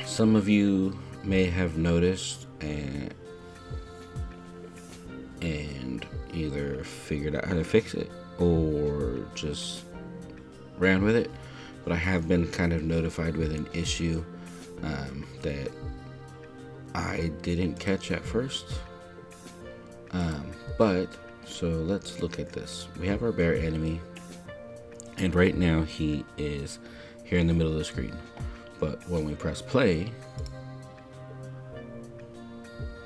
Some of you may have noticed and either figured out how to fix it or just ran with it, but I have been kind of notified with an issue that I didn't catch at first. So let's look at this. We have our bear enemy, and right now he is here in the middle of the screen, but when we press play,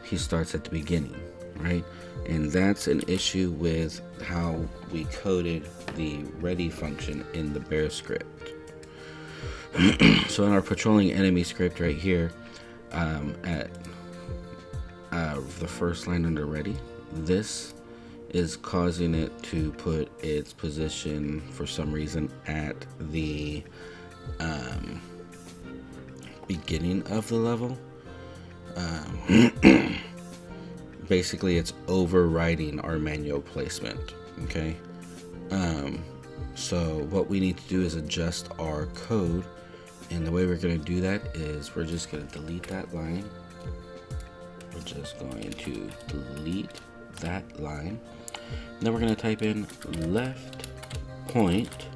he starts at the beginning, right? And that's an issue with how we coded the ready function in the bear script. So in our patrolling enemy script right here, at the first line under ready, this is causing it to put its position for some reason at the beginning of the level. Basically, it's overriding our manual placement. Okay. So what we need to do is adjust our code, and the way we're going to do that is we're just going to delete that line. We're just going to delete that line. Then we're going to type in left point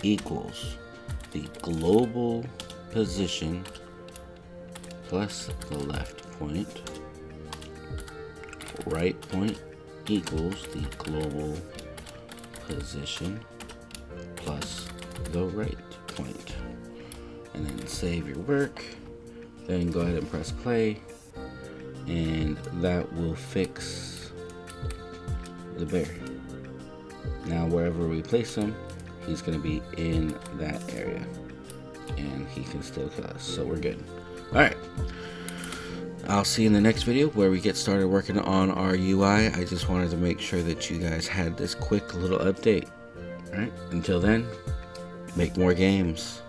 equals the global position plus the left point. Right point equals the global position plus the right point. And then save your work. Then go ahead and press play, and that will fix the bear. Now wherever we place him, he's going to be in that area, and he can still kill us, so we're good. Alright, I'll see you in the next video where we get started working on our UI. I just wanted to make sure that you guys had this quick little update. Alright, until then, make more games.